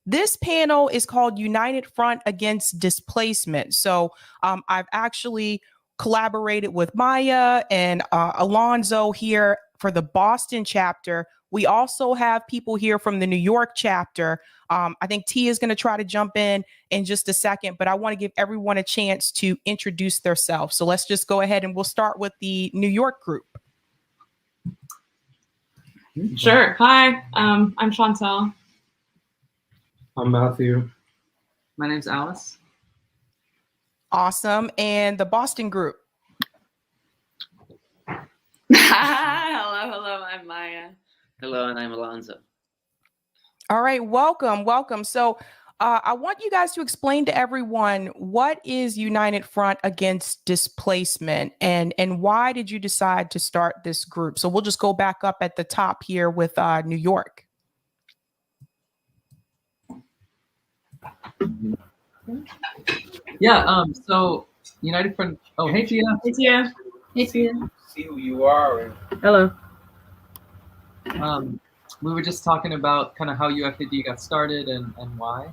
This panel is called United Front Against Displacement. So I've actually collaborated with Maya and Alonzo here for the Boston chapter. We also have people here from the New York chapter. I think Tia is going to try to jump in just a second, but I want to give everyone a chance to introduce themselves. So let's just go ahead and we'll start with the New York group. Sure. Hi, I'm Chantel. I'm Matthew. My name's Alice. Awesome. And the Boston group. Hello, I'm Maya. Hello, and I'm Alonzo. All right, welcome. So I want you guys to explain to everyone what is United Front Against Displacement and why did you decide to start this group? So we'll just go back up at the top here with New York. Yeah, so United Front. Oh, hey, Tia. Hey, Tia. Hey, Tia. See who you are. Hello. We were just talking about kind of how UFAD got started and why.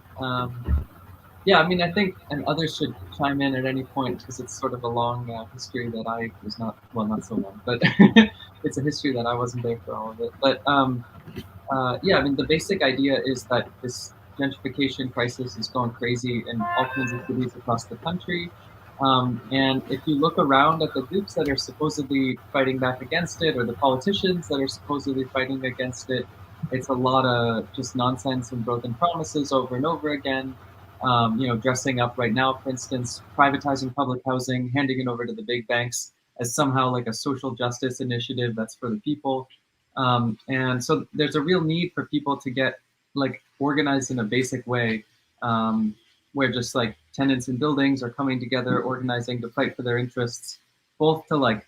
Yeah, I mean, I think, and others should chime in at any point because it's sort of a long history that I was not so long, but it's a history that I wasn't there for all of it. But yeah, I mean, the basic idea is that this gentrification crisis is going crazy in all kinds of cities across the country. And if you look around at the groups that are supposedly fighting back against it, or the politicians that are supposedly fighting against it, it's a lot of just nonsense and broken promises over and over again. You know, dressing up right now, for instance, privatizing public housing, handing it over to the big banks as somehow like a social justice initiative that's for the people. And so there's a real need for people to get like organized in a basic way, where just like tenants and buildings are coming together, organizing to fight for their interests, both to like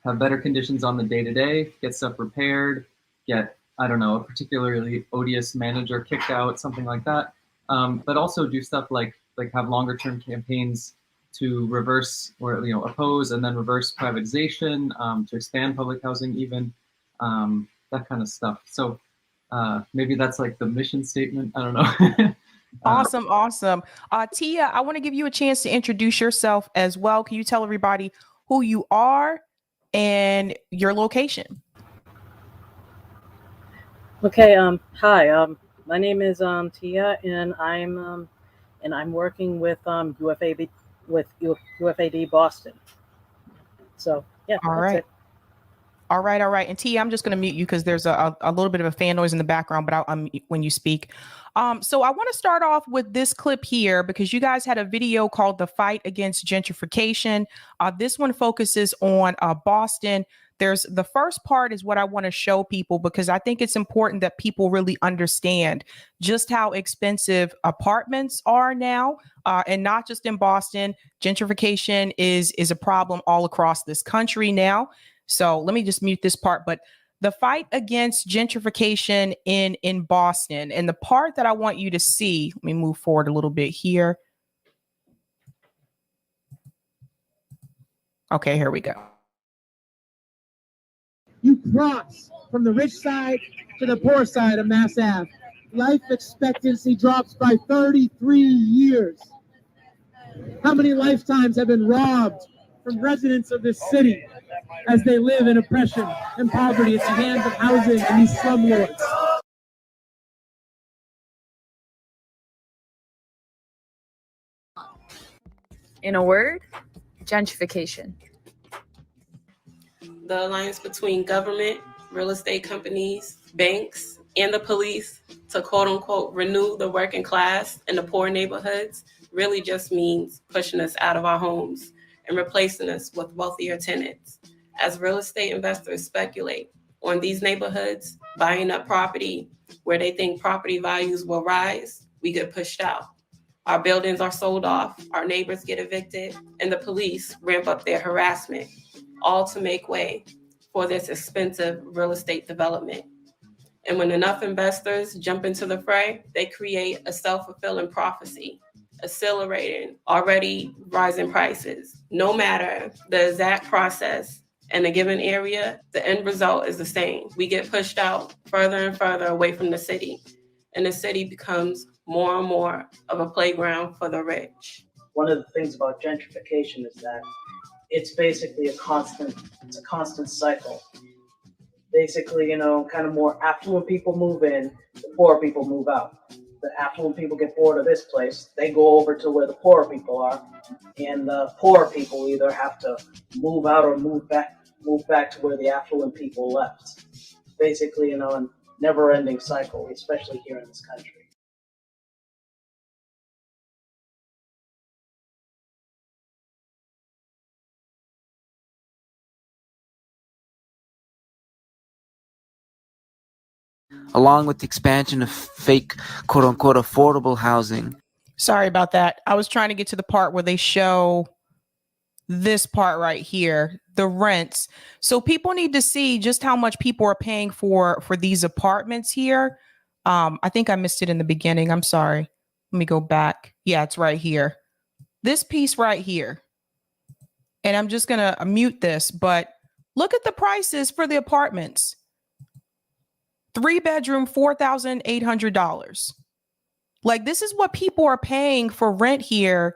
have better conditions on the day-to-day, get stuff repaired, get, I don't know, a particularly odious manager kicked out, something like that. But also do stuff like have longer term campaigns to reverse or, you know, oppose and then reverse privatization, to expand public housing even, that kind of stuff. So maybe that's like the mission statement. I don't know. Awesome. Tia, I want to give you a chance to introduce yourself as well. Can you tell everybody who you are and your location? Okay. Hi. My name is Tia, and I'm working with UFAD UFAD Boston. So yeah. All right. All right. And Tia, I'm just going to mute you because there's a little bit of a fan noise in the background, but I'll when you speak. So I want to start off with this clip here because you guys had a video called "The Fight Against Gentrification." This one focuses on Boston. There's the first part is what I want to show people because I think it's important that people really understand just how expensive apartments are now, and not just in Boston. Gentrification is a problem all across this country now. So let me just mute this part, but the fight against gentrification in Boston, and the part that I want you to see, let me move forward a little bit here. Okay, here we go. You cross from the rich side to the poor side of Mass Ave. Life expectancy drops by 33 years. How many lifetimes have been robbed from residents of this city as they live in oppression and poverty at the hands of housing and these slumlords? In a word, gentrification. The alliance between government, real estate companies, banks, and the police to quote unquote renew the working class in the poor neighborhoods really just means pushing us out of our homes and replacing us with wealthier tenants. As real estate investors speculate on these neighborhoods, buying up property where they think property values will rise, we get pushed out. Our buildings are sold off, our neighbors get evicted, and the police ramp up their harassment, all to make way for this expensive real estate development. And when enough investors jump into the fray, they create a self-fulfilling prophecy, accelerating already rising prices. No matter the exact process in a given area, the end result is the same. We get pushed out further and further away from the city. and the city becomes more and more of a playground for the rich. One of the things about gentrification is that it's basically a constant cycle. Basically, kind of more affluent people move in, the poor people move out. The affluent people get bored of this place, they go over to where the poor people are, and the poor people either have to move out or move back to where the affluent people left. Basically, a never-ending cycle, especially here in this country. Along with the expansion of fake, quote unquote, affordable housing. Sorry about that. I was trying to get to the part where they show this part right here, the rents. So people need to see just how much people are paying for these apartments here. I think I missed it in the beginning. I'm sorry. Let me go back. Yeah, it's right here. This piece right here. And I'm just going to mute this, but look at the prices for the apartments. 3-bedroom, $4,800. Like, this is what people are paying for rent here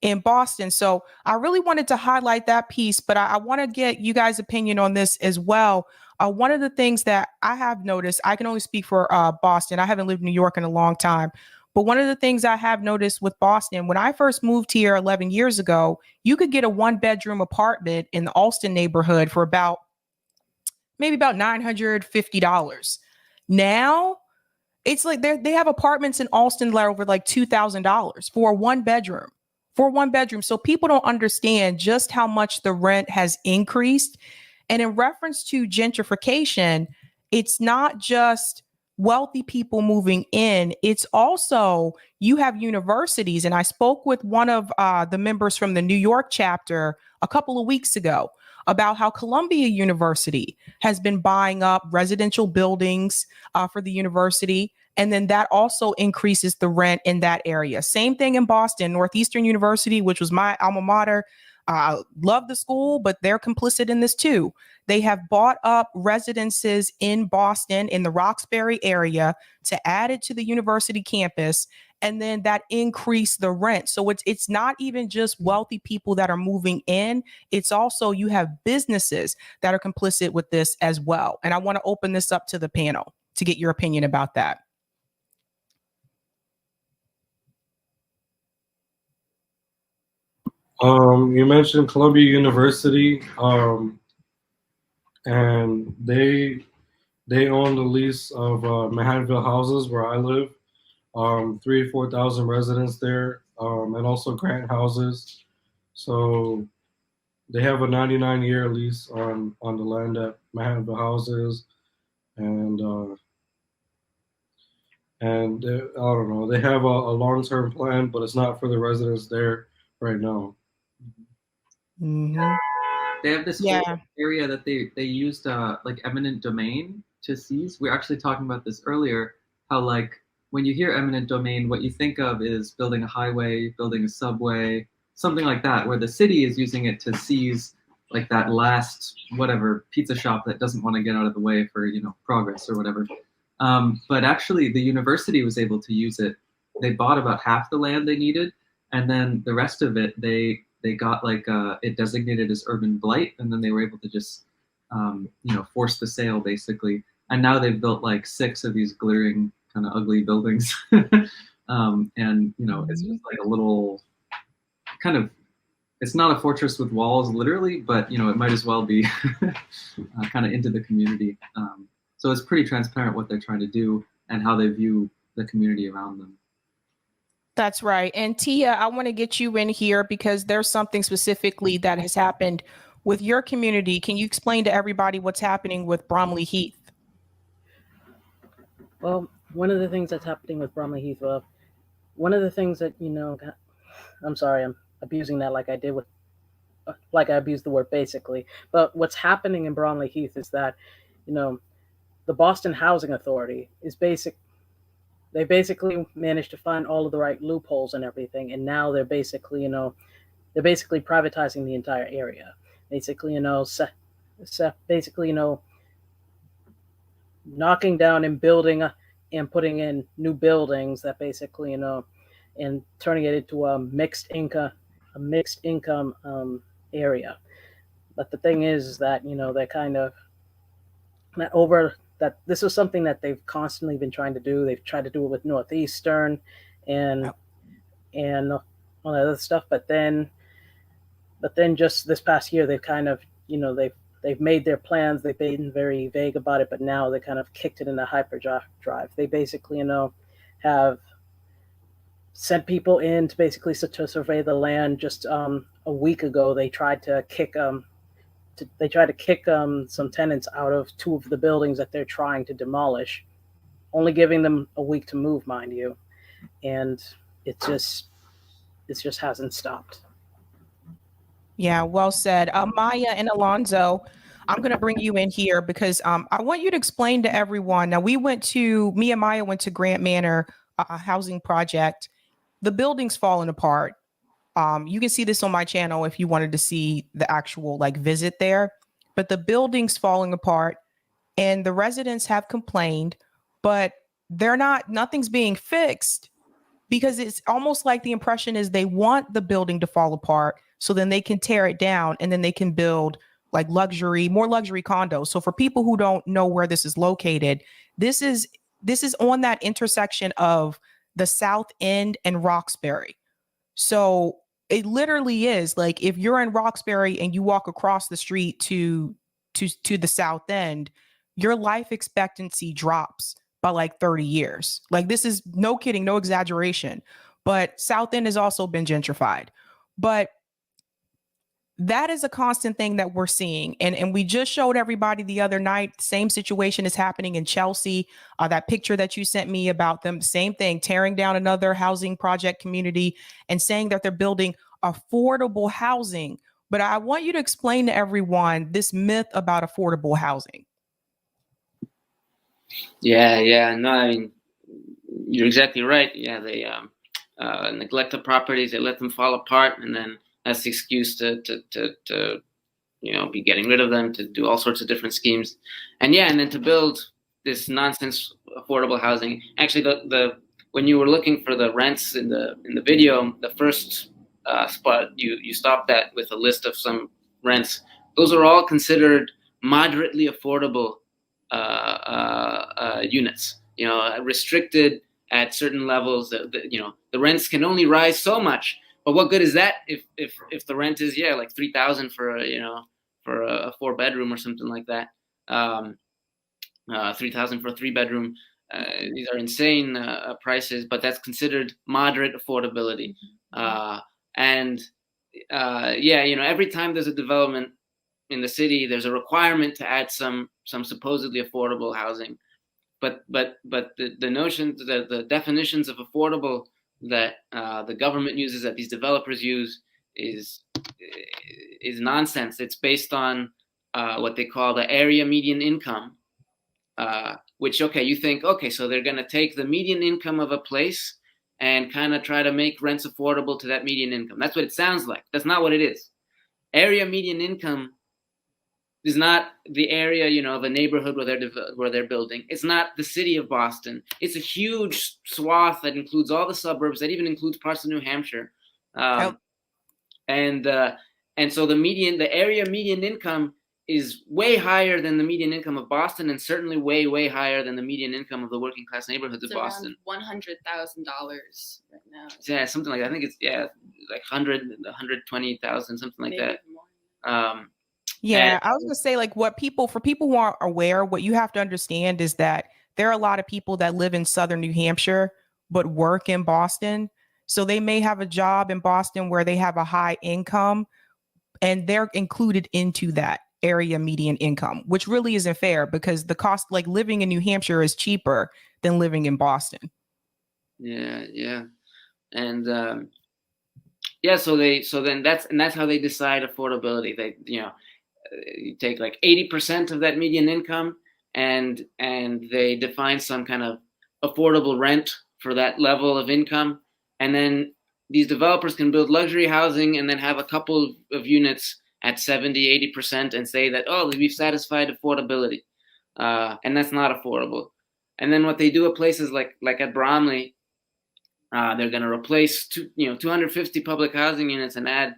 in Boston. So I really wanted to highlight that piece, but I want to get you guys' opinion on this as well. One of the things that I have noticed, I can only speak for Boston. I haven't lived in New York in a long time. But one of the things I have noticed with Boston, when I first moved here 11 years ago, you could get a 1-bedroom apartment in the Alston neighborhood for maybe about $950. Now, it's like they have apartments in Alston that are over like $2,000 for a 1-bedroom. So people don't understand just how much the rent has increased. And in reference to gentrification, it's not just wealthy people moving in. It's also, you have universities. And I spoke with one of the members from the New York chapter a couple of weeks ago about how Columbia University has been buying up residential buildings for the university. And then that also increases the rent in that area. Same thing in Boston, Northeastern University, which was my alma mater. I love the school, but they're complicit in this too. They have bought up residences in Boston, in the Roxbury area, to add it to the university campus. And then that increased the rent. So it's not even just wealthy people that are moving in. It's also, you have businesses that are complicit with this as well. And I want to open this up to the panel to get your opinion about that. You mentioned Columbia University, and they own the lease of Manhattanville houses where I live. 3,000 to 4,000 residents there, and also Grant houses. So they have a 99-year lease on the land at Manhattanville houses, and I don't know. They have a long-term plan, but it's not for the residents there right now. Mm-hmm. They have this whole area that they used like eminent domain to seize. We were actually talking about this earlier, how like when you hear eminent domain, what you think of is building a highway, building a subway, something like that, where the city is using it to seize like that last whatever pizza shop that doesn't want to get out of the way for, you know, progress or whatever. But actually the university was able to use it. They bought about half the land they needed, and then the rest of it they got like it designated as urban blight, and then they were able to just you know, force the sale basically. And now they've built like 6 of these glittering kind of ugly buildings. And you know, it's just like a little kind of, it's not a fortress with walls literally, but you know, it might as well be kind of into the community. So it's pretty transparent what they're trying to do and how they view the community around them. That's right. And Tia, I want to get you in here because there's something specifically that has happened with your community. Can you explain to everybody what's happening with Bromley Heath? Well, one of the things that's happening with Bromley Heath, one of the things that, you know, I'm sorry, I'm abusing that like I did with, like I abused the word basically. But what's happening in Bromley Heath is that, you know, the Boston Housing Authority is they basically managed to find all of the right loopholes and everything, and now they're basically, you know, they're basically privatizing the entire area. Basically, you know, basically, you know, knocking down and building and putting in new buildings that basically, and turning it into a mixed income area. But the thing is that, they kind of that over that this is something that they've constantly been trying to do. They've tried to do it with Northeastern and all that other stuff, but then just this past year they've kind of, they've made their plans. They've been very vague about it, but now they kind of kicked it into hyperdrive. They basically, have sent people in to basically to survey the land. Just a week ago, they tried to kick some tenants out of two of the buildings that they're trying to demolish, only giving them a week to move, mind you, and it just hasn't stopped. Yeah, well said. Maya and Alonzo, I'm going to bring you in here because I want you to explain to everyone. Now, me and Maya went to Grant Manor housing project. The building's falling apart. You can see this on my channel if you wanted to see the actual visit there. But the building's falling apart and the residents have complained, but nothing's being fixed because it's almost like the impression is they want the building to fall apart so then they can tear it down and then they can build more luxury condos. So for people who don't know where this is located, this is on that intersection of the South End and Roxbury. So it literally is like if you're in Roxbury and you walk across the street to the South End, your life expectancy drops by 30 years. This is no kidding, no exaggeration. But South End has also been gentrified. But that is a constant thing that we're seeing. And we just showed everybody the other night, same situation is happening in Chelsea. That picture that you sent me about them, same thing, tearing down another housing project community and saying that they're building affordable housing. But I want you to explain to everyone this myth about affordable housing. Yeah. No, I mean, you're exactly right. Yeah, they neglect the properties, they let them fall apart, and then that's the excuse to be getting rid of them, to do all sorts of different schemes, and then to build this nonsense affordable housing. Actually, the when you were looking for the rents in the video, the first spot you stopped at with a list of some rents. Those are all considered moderately affordable units. Restricted at certain levels. The rents can only rise so much. But what good is that if the rent is like $3,000 for a 4-bedroom or something like that, $3,000 for a 3-bedroom. These are insane prices, but that's considered moderate affordability. Every time there's a development in the city, there's a requirement to add some supposedly affordable housing. But the notion, the definitions of affordable that the government uses, that these developers use, is nonsense. It's based on what they call the area median income, which, you think, so they're going to take the median income of a place and kind of try to make rents affordable to that median income. That's what it sounds like. That's not what it is. Area median income is not the area, of a neighborhood where they're building. It's not the city of Boston. It's a huge swath that includes all the suburbs, that even includes parts of New Hampshire. And so the area median income is way higher than the median income of Boston, and certainly way, way higher than the median income of the working class neighborhoods of Boston. $100,000 right now. Yeah, something like that. I think it's like 120,000, something like Maybe that. more. I was gonna say, for people who aren't aware, what you have to understand is that there are a lot of people that live in southern New Hampshire but work in Boston. So they may have a job in Boston where they have a high income, and they're included into that area median income, which really isn't fair because the cost, living in New Hampshire, is cheaper than living in Boston. Yeah. And so then that's how they decide affordability. They you take 80% of that median income and they define some kind of affordable rent for that level of income, and then these developers can build luxury housing and then have a couple of units at 70-80% and say that, we've satisfied affordability, and that's not affordable. And then what they do at places like at Bromley, they're going to replace 250 public housing units and add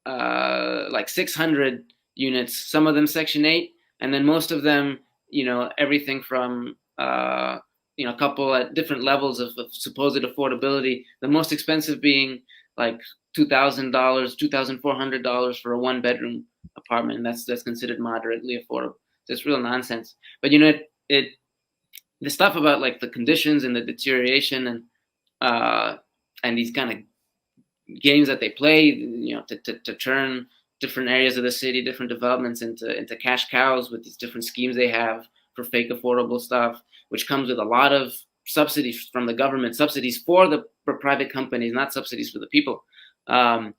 like 600 units. Some of them Section 8, and then most of them, everything from a couple at different levels of supposed affordability. The most expensive being like $2,000, $2,400 for a 1-bedroom apartment. That's considered moderately affordable. So it's real nonsense. But the stuff about like the conditions and the deterioration and these kind of games that they play, to turn different areas of the city, different developments into cash cows with these different schemes they have for fake affordable stuff, which comes with a lot of subsidies from the government, subsidies for private companies, not subsidies for the people. It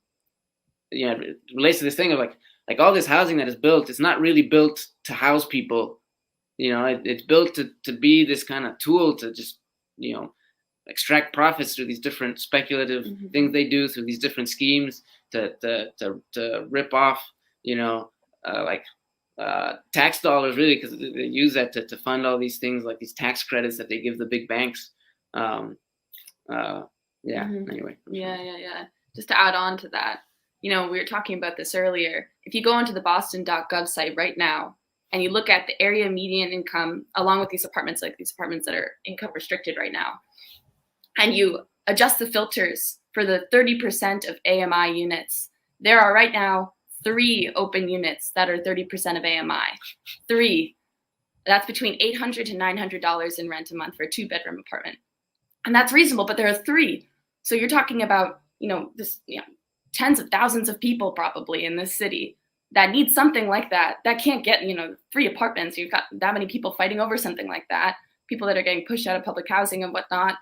relates to this thing of like all this housing that is built, it's not really built to house people. It's built to be this kind of tool to just, extract profits through these different speculative things they do, through these different schemes to rip off, tax dollars, really, because they use that to fund all these things, like these tax credits that they give the big banks. Anyway. Yeah. Just to add on to that, we were talking about this earlier. If you go onto the boston.gov site right now and you look at the area median income along with these apartments, like these apartments that are income restricted right now, and you adjust the filters for the 30% of AMI units, there are right now 3 open units that are 30% of AMI. 3. That's between $800 to $900 in rent a month for a 2-bedroom apartment. And that's reasonable, but there are 3. So you're talking about, tens of thousands of people probably in this city that need something like that can't get, 3 apartments. You've got that many people fighting over something like that, people that are getting pushed out of public housing and whatnot,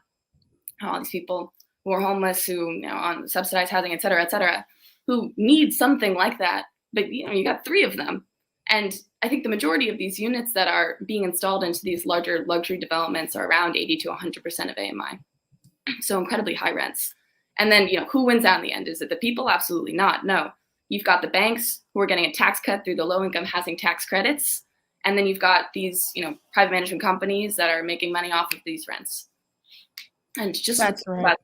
all these people who are homeless, who, on subsidized housing, et cetera, who need something like that. But, you got 3 of them. And I think the majority of these units that are being installed into these larger luxury developments are around 80 to 100% of AMI. So incredibly high rents. And then, who wins out in the end? Is it the people? Absolutely not. No. You've got the banks who are getting a tax cut through the low-income housing tax credits. And then you've got these, private management companies that are making money off of these rents. And just That's right. about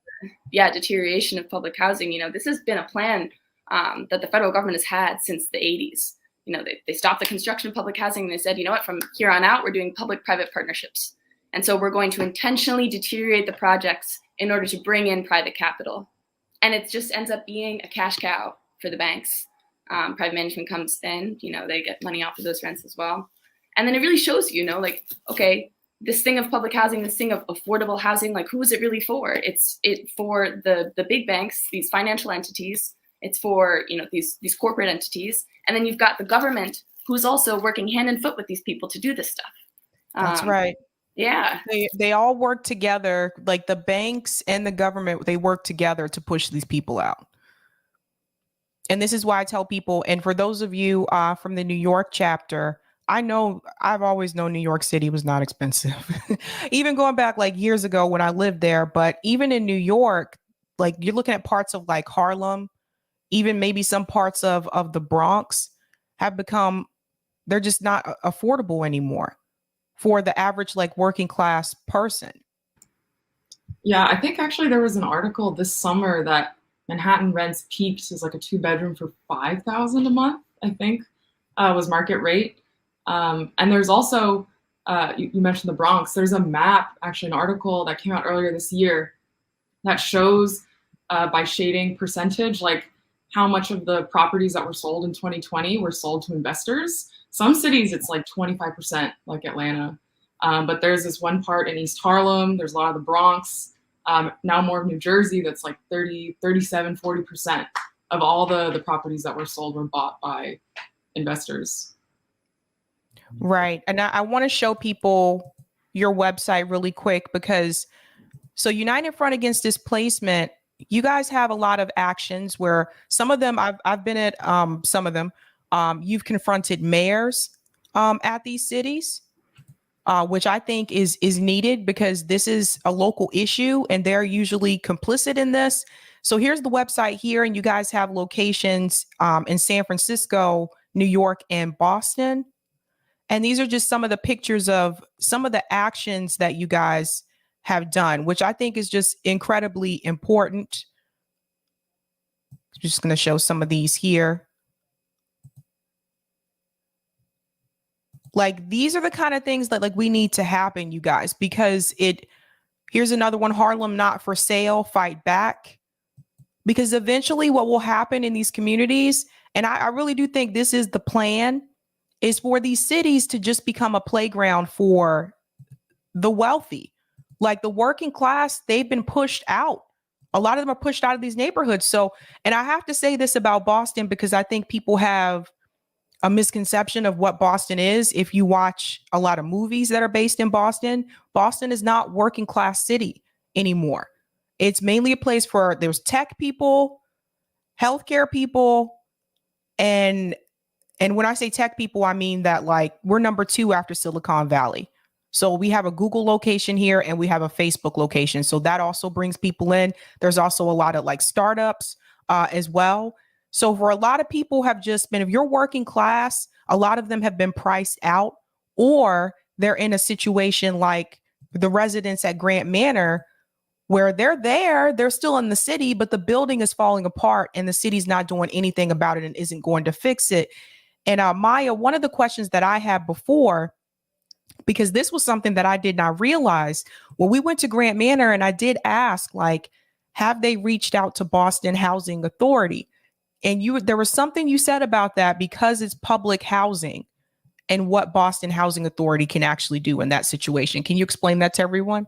deterioration of public housing, this has been a plan that the federal government has had since the 80s. They stopped the construction of public housing and they said, from here on out, we're doing public-private partnerships. And so we're going to intentionally deteriorate the projects in order to bring in private capital. And it just ends up being a cash cow for the banks. Private management comes in, they get money off of those rents as well. And then it really shows you, okay, this thing of public housing, this thing of affordable housing, who is it really for? It's for the big banks, these financial entities. It's for, these corporate entities. And then you've got the government who's also working hand in foot with these people to do this stuff. That's right. Yeah. They all work together, like the banks and the government, they work together to push these people out. And this is why I tell people, and for those of you from the New York chapter, I've always known New York City was not expensive, even going back like years ago when I lived there. But even in New York, like you're looking at parts of like Harlem, even maybe some parts of the Bronx have become, they're just not affordable anymore for the average like working class person. Yeah, I think actually there was an article this summer that Manhattan rents peaked as like a 2-bedroom for $5,000 a month, I think, was market rate. And there's also, you mentioned the Bronx, there's a map, actually an article that came out earlier this year that shows by shading percentage, like how much of the properties that were sold in 2020 were sold to investors. Some cities, it's like 25%, like Atlanta. But there's this one part in East Harlem, there's a lot of the Bronx, now more of New Jersey, that's like 37, 40% of all the properties that were sold were bought by investors. Right. And I want to show people your website really quick because so United Front Against Displacement, you guys have a lot of actions where some of them I've been at some of them. You've confronted mayors at these cities, which I think is needed because this is a local issue and they're usually complicit in this. So here's the website here, and you guys have locations in San Francisco, New York, and Boston. And these are just some of the pictures of some of the actions that you guys have done, which I think is just incredibly important. I'm just going to show some of these here. Like, these are the kind of things that like we need to happen, you guys, because here's another one, Harlem not for sale, fight back. Because eventually what will happen in these communities, and I really do think this is the plan, is for these cities to just become a playground for the wealthy. Like the working class, they've been pushed out. A lot of them are pushed out of these neighborhoods. So, and I have to say this about Boston because I think people have a misconception of what Boston is. If you watch a lot of movies that are based in Boston, Boston is not working class city anymore. It's mainly a place for there's tech people, healthcare people, and when I say tech people, I mean that like we're number 2 after Silicon Valley. So we have a Google location here and we have a Facebook location. So that also brings people in. There's also a lot of like startups as well. So for a lot of people have just been, if you're working class, a lot of them have been priced out, or they're in a situation like the residents at Grant Manor, where they're still in the city, but the building is falling apart and the city's not doing anything about it and isn't going to fix it. And Maya, one of the questions that I had before, because this was something that I did not realize when we went to Grant Manor, and I did ask, like, have they reached out to Boston Housing Authority? And there was something you said about that because it's public housing and what Boston Housing Authority can actually do in that situation. Can you explain that to everyone?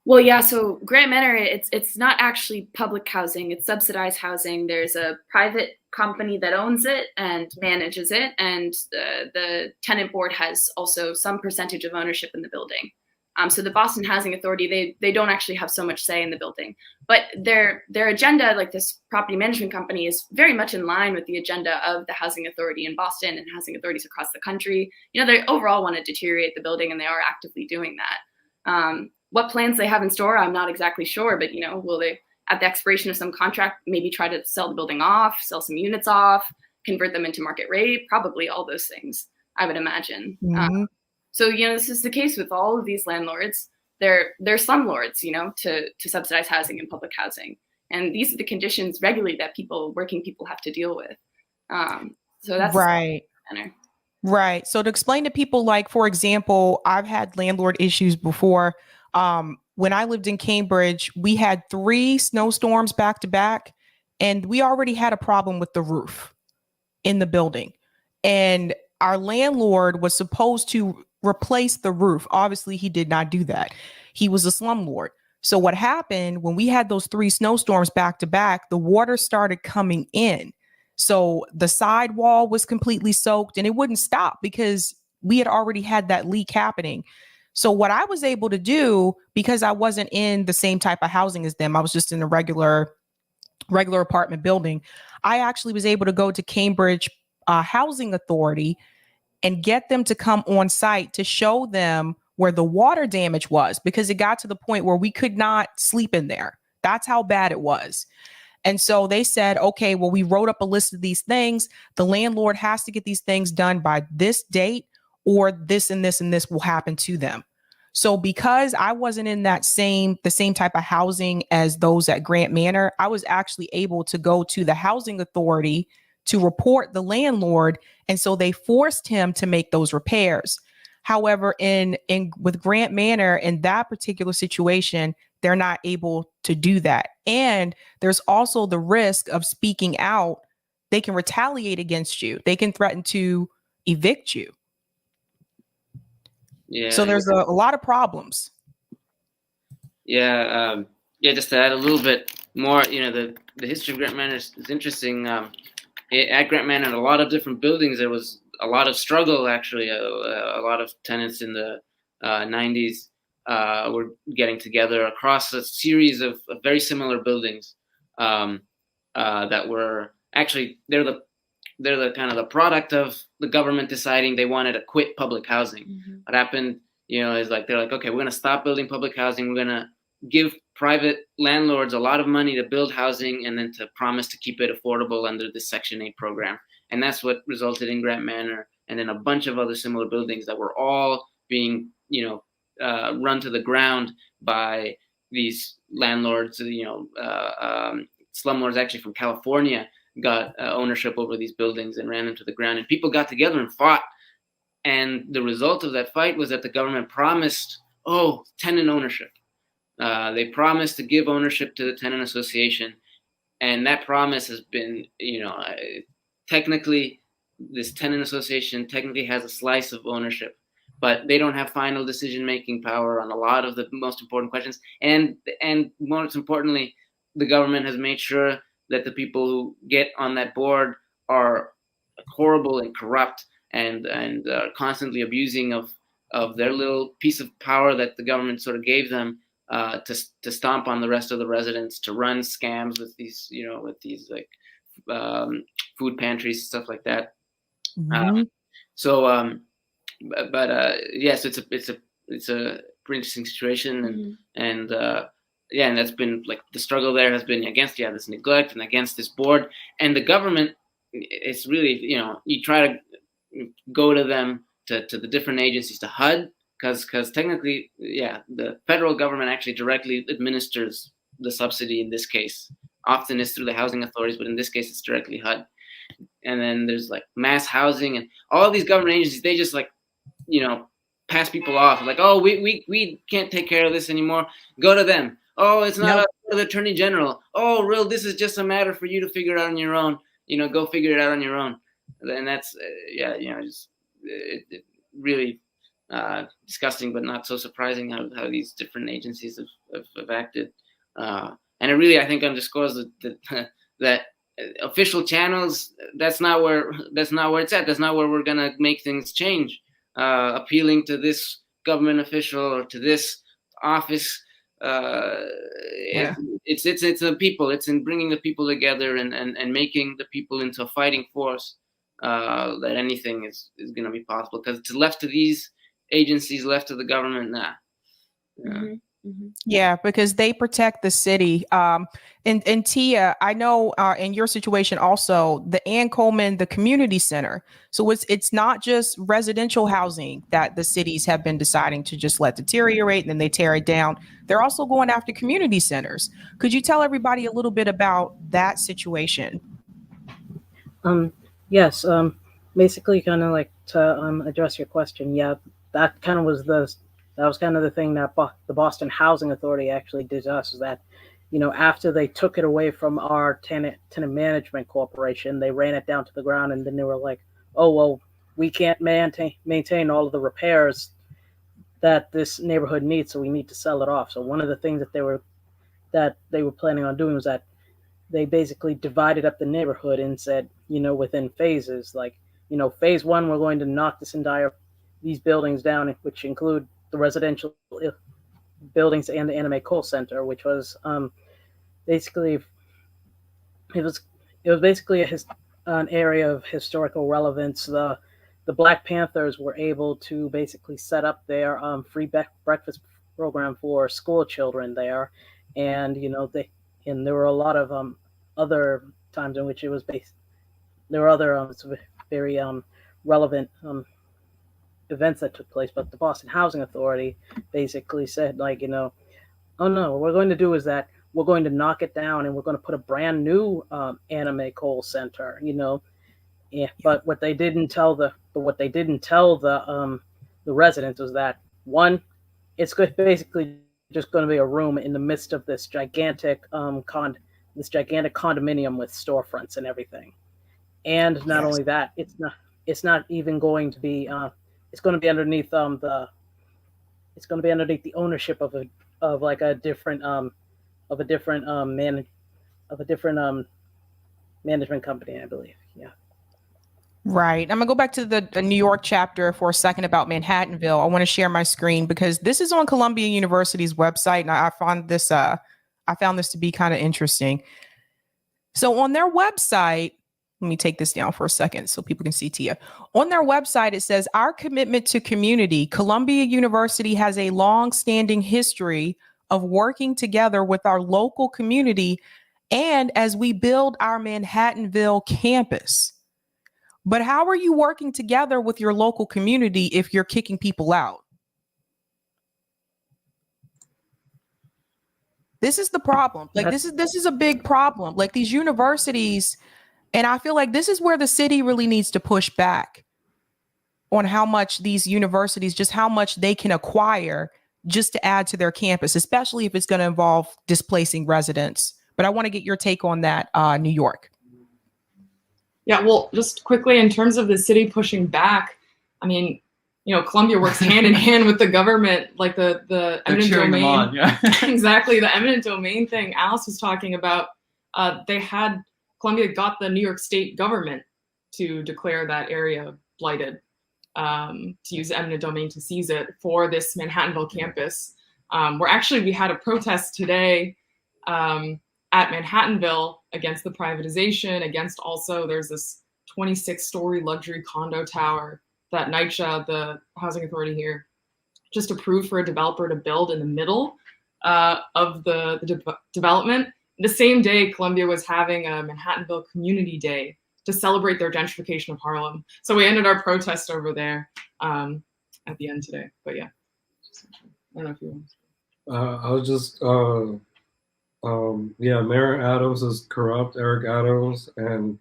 Well, yeah. So Grant Manor, it's not actually public housing; it's subsidized housing. There's a private company that owns it and manages it, and the tenant board has also some percentage of ownership in the building. So the Boston Housing Authority, they don't actually have so much say in the building, but their agenda, like this property management company, is very much in line with the agenda of the Housing Authority in Boston and housing authorities across the country. You know, they overall want to deteriorate the building, and they are actively doing that. What plans they have in store, I'm not exactly sure, but, you know, will they, at the expiration of some contract, maybe try to sell the building off, sell some units off, convert them into market rate? Probably all those things, I would imagine. Mm-hmm. So, you know, this is the case with all of these landlords. They're slumlords, you know, to subsidize housing and public housing. And these are the conditions regularly that working people have to deal with. So that's right. Right. So to explain to people, like, for example, I've had landlord issues before. When I lived in Cambridge, we had 3 snowstorms back to back, and we already had a problem with the roof in the building. And our landlord was supposed to replace the roof. Obviously, he did not do that. He was a slumlord. So what happened when we had those 3 snowstorms back to back, the water started coming in. So the side wall was completely soaked, and it wouldn't stop because we had already had that leak happening. So what I was able to do, because I wasn't in the same type of housing as them, I was just in a regular apartment building. I actually was able to go to Cambridge Housing Authority and get them to come on site to show them where the water damage was, because it got to the point where we could not sleep in there. That's how bad it was. And so they said, okay, well, we wrote up a list of these things. The landlord has to get these things done by this date, or this and this and this will happen to them. So because I wasn't in the same type of housing as those at Grant Manor, I was actually able to go to the housing authority to report the landlord. And so they forced him to make those repairs. However, with Grant Manor, in that particular situation, they're not able to do that. And there's also the risk of speaking out. They can retaliate against you. They can threaten to evict you. Yeah. So there's a lot of problems. Yeah. Just to add a little bit more, you know, the history of Grant Manor is interesting. At Grant Manor, in a lot of different buildings, there was a lot of struggle, actually. A lot of tenants in the 90s were getting together across a series of very similar buildings that were actually, they're the kind of the product of the government deciding they wanted to quit public housing. Mm-hmm. What happened, you know, is like, they're like, okay, we're going to stop building public housing. We're going to give private landlords a lot of money to build housing and then to promise to keep it affordable under the Section 8 program. And that's what resulted in Grant Manor and then a bunch of other similar buildings that were all being, run to the ground by these landlords. Slumlords actually from California got ownership over these buildings and ran them to the ground, and people got together and fought. And the result of that fight was that the government promised, tenant ownership. They promised to give ownership to the tenant association, and that promise has been, technically, this tenant association technically has a slice of ownership, but they don't have final decision-making power on a lot of the most important questions. And most importantly, the government has made sure that the people who get on that board are horrible and corrupt and constantly abusing of their little piece of power that the government sort of gave them to stomp on the rest of the residents, to run scams with these, like food pantries, stuff like that. Mm-hmm. Yes, it's a pretty interesting situation, and that's been like the struggle there has been against this neglect and against this board and the government. It's really, you try to go to them, to the different agencies, to HUD, because technically, the federal government actually directly administers the subsidy in this case. Often it's through the housing authorities, but in this case it's directly HUD. And then there's like mass housing and all these government agencies, they just like, pass people off like, we can't take care of this anymore. Go to them. Oh, it's not the attorney general. Oh, this is just a matter for you to figure it out on your own. Go figure it out on your own. And that's, it really disgusting, but not so surprising how these different agencies have acted. And it really, I think, underscores that official channels, that's not where it's at. That's not where we're gonna make things change. Appealing to this government official or to this office, it's the people. It's in bringing the people together and making the people into a fighting force that anything is going to be possible. Because it's left to these agencies, left to the government, nah. Yeah, because they protect the city. And Tia, I know in your situation also, the Ann Coleman, the community center. So it's not just residential housing that the cities have been deciding to just let deteriorate and then they tear it down. They're also going after community centers. Could you tell everybody a little bit about that situation? Yes. Basically, kind of like to address your question. Yeah, that kind of was the thing that the Boston Housing Authority actually did to us, is that, after they took it away from our tenant management corporation, they ran it down to the ground, and then they were like, oh, well, we can't maintain all of the repairs that this neighborhood needs, so we need to sell it off. So one of the things that they were planning on doing was that they basically divided up the neighborhood and said, within phases, like, phase one, we're going to knock these buildings down, which include the residential buildings and the Anime Cole Center, which was basically an area of historical relevance. The Black Panthers were able to basically set up their free breakfast program for school children there, and there were a lot of other times in which it was based. There were other very relevant events that took place, but the Boston Housing Authority basically said, like, oh no, what we're going to do is that we're going to knock it down and we're going to put a brand new Anime Cole Center, But what they didn't tell the residents was that, one, it's basically just going to be a room in the midst of this gigantic condominium with storefronts and everything. And not only that, it's not even going to be it's going to be underneath the ownership of a different management company, I believe. Yeah. Right. I'm going to go back to the New York chapter for a second about Manhattanville. I want to share my screen because this is on Columbia University's website, and I found this to be kind of interesting. So on their website, let me take this down for a second so people can see Tia. On their website, it says, our commitment to community. Columbia University has a long-standing history of working together with our local community and as we build our Manhattanville campus. But how are you working together with your local community if you're kicking people out? This is the problem. Like this is a big problem. Like these universities, and I feel like this is where the city really needs to push back on how much these universities, just how much they can acquire just to add to their campus, especially if it's going to involve displacing residents. But I want to get your take on that, New York. Yeah, well, just quickly in terms of the city pushing back, I mean, you know, Columbia works hand in hand with the government, like the eminent domain. On, yeah. Exactly, the eminent domain thing Alice was talking about. Columbia got the New York State government to declare that area blighted, to use eminent domain to seize it for this Manhattanville campus. We had a protest today at Manhattanville against the privatization, against also there's this 26-story luxury condo tower that NYCHA, the housing authority here, just approved for a developer to build in the middle of the development. The same day, Columbia was having a Manhattanville Community Day to celebrate their gentrification of Harlem. So we ended our protest over there at the end today. But yeah, I don't know if you want to. I was just, Mayor Adams is corrupt, Eric Adams, and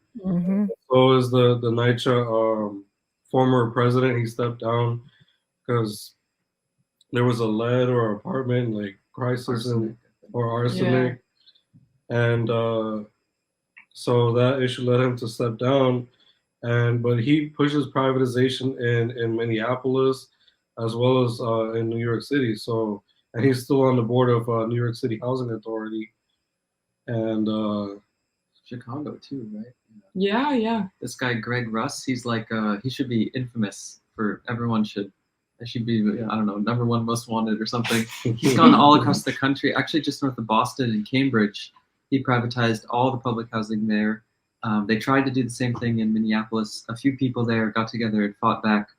so is the NYCHA former president. He stepped down because there was a lead or apartment like crisis or arsenic, and so that issue led him to step down. But he pushes privatization in Minneapolis as well as in New York City. So, and he's still on the board of New York City Housing Authority, and Chicago too, right? Yeah. This guy Greg Russ, he's like he should be infamous for everyone should. It should be, I don't know, #1 most wanted or something. He's gone all across the country, actually just north of Boston and Cambridge. He privatized all the public housing there. They tried to do the same thing in Minneapolis. A few people there got together and fought back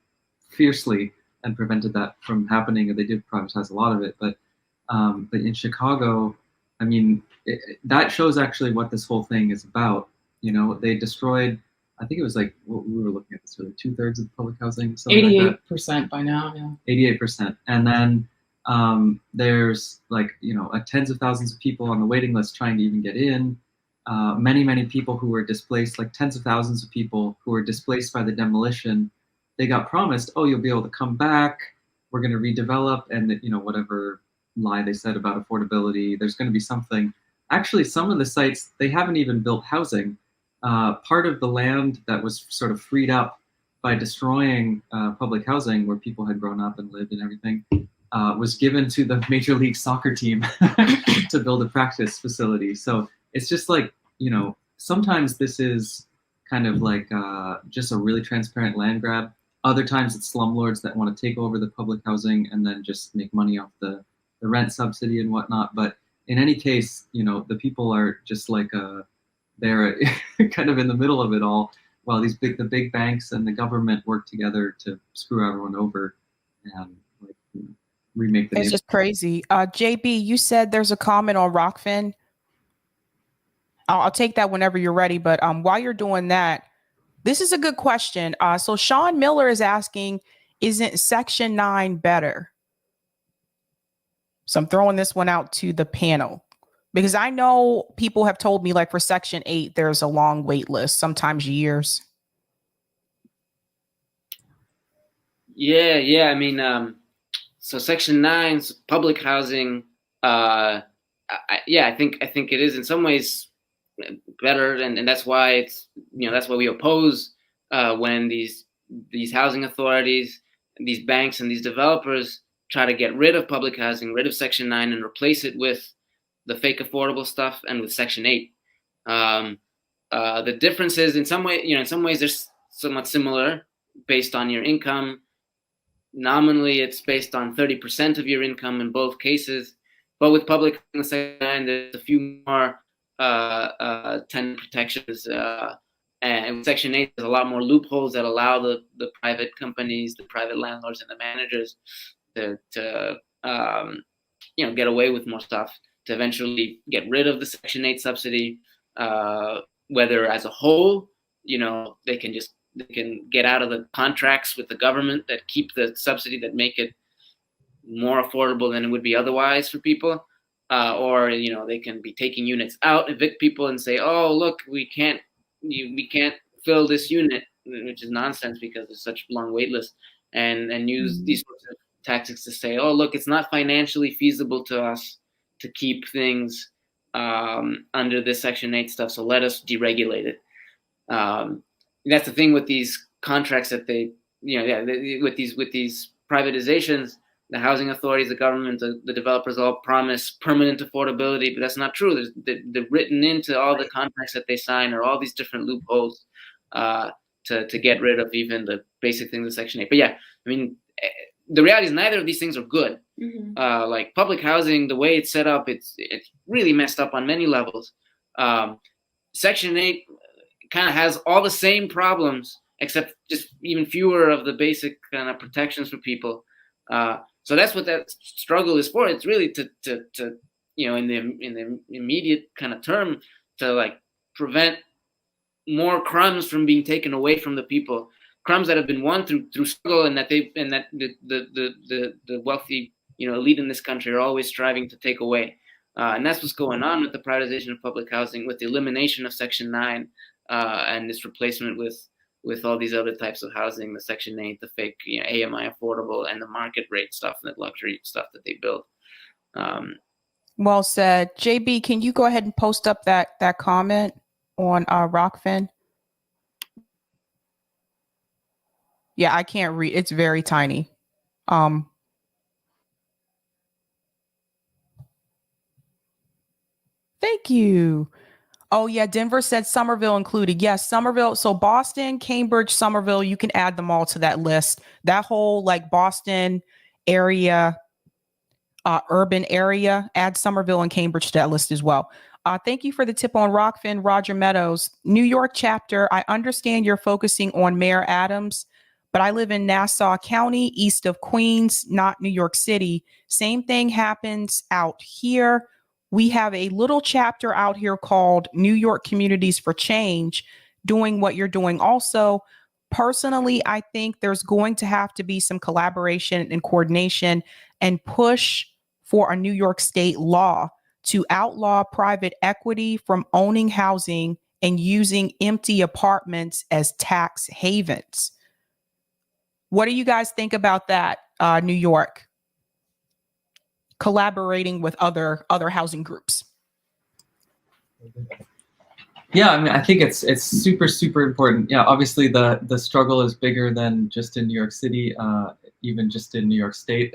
fiercely and prevented that from happening. And they did privatize a lot of it. But in Chicago, I mean, that shows actually what this whole thing is about. You know, they destroyed, I think it was like, we were looking at this, really 2/3 of the public housing. 88% by now, yeah. 88%. And then there's like, you know, tens of thousands of people on the waiting list trying to even get in. Many people who were displaced, like tens of thousands of people who were displaced by the demolition. They got promised, oh, you'll be able to come back. We're going to redevelop. And, you know, whatever lie they said about affordability, there's going to be something. Actually, some of the sites, they haven't even built housing. Part of the land that was sort of freed up by destroying public housing where people had grown up and lived and everything was given to the Major League Soccer team to build a practice facility. So it's just like, you know, sometimes this is kind of like just a really transparent land grab. Other times it's slumlords that want to take over the public housing and then just make money off the rent subsidy and whatnot. But in any case, you know, the people are just like they're kind of in the middle of it all, while the big banks and the government work together to screw everyone over and like, you know, remake the. It's just crazy. JB, you said there's a comment on Rockfin. I'll take that whenever you're ready. But while you're doing that, this is a good question. So Sean Miller is asking, isn't Section 9 better? So I'm throwing this one out to the panel. Because I know people have told me, like for Section 8, there's a long wait list, sometimes years. Yeah. I mean, so Section 9's public housing. I think it is in some ways better, and that's why it's, you know, that's why we oppose when these housing authorities, these banks, and these developers try to get rid of public housing, rid of Section 9, and replace it with the fake affordable stuff and with Section 8. The difference is in some ways they're somewhat similar based on your income. Nominally, it's based on 30% of your income in both cases. But with public Section 9, there's a few more tenant protections. And with Section 8, there's a lot more loopholes that allow the private companies, the private landlords, and the managers to get away with more stuff, to eventually get rid of the Section 8 subsidy, whether as a whole, you know, they can just get out of the contracts with the government that keep the subsidy, that make it more affordable than it would be otherwise for people. Or they can be taking units out, evict people, and say, "Oh, look, we can't fill this unit," which is nonsense because there's such a long wait list, and use these sorts of tactics to say, "Oh, look, it's not financially feasible to us to keep things under this Section 8 stuff, so let us deregulate it." That's the thing with these contracts that with these privatizations. The housing authorities, the government, the developers all promise permanent affordability, but that's not true. They're written into all the contracts that they sign are all these different loopholes to get rid of even the basic things of Section 8. But yeah, I mean, the reality is neither of these things are good. Mm-hmm. Like public housing, the way it's set up, it's really messed up on many levels. Section 8 kind of has all the same problems, except just even fewer of the basic kind of protections for people. So that's what that struggle is for. It's really to in the immediate kind of term, to like prevent more crumbs from being taken away from the people, crumbs that have been won through struggle, and that the wealthy elite in this country are always striving to take away. And that's what's going on with the privatization of public housing, with the elimination of Section 9 and its replacement with all these other types of housing, the Section 8, the fake AMI affordable, and the market rate stuff, and the luxury stuff that they build. Well said. JB, can you go ahead and post up that comment on Rockfin? Yeah, I can't read. It's very tiny. Thank you. Oh, yeah. Denver said Somerville included. Yes, Somerville. So Boston, Cambridge, Somerville, you can add them all to that list. That whole like Boston area, urban area, add Somerville and Cambridge to that list as well. Thank you for the tip on Rockfin, Roger Meadows. New York chapter, I understand you're focusing on Mayor Adams, but I live in Nassau County, east of Queens, not New York City. Same thing happens out here. We have a little chapter out here called New York Communities for Change, doing what you're doing also. Personally, I think there's going to have to be some collaboration and coordination and push for a New York state law to outlaw private equity from owning housing and using empty apartments as tax havens. What do you guys think about that, New York? Collaborating with other housing groups. Yeah, I mean, I think it's super important. Yeah, obviously the struggle is bigger than just in New York City, even just in New York State,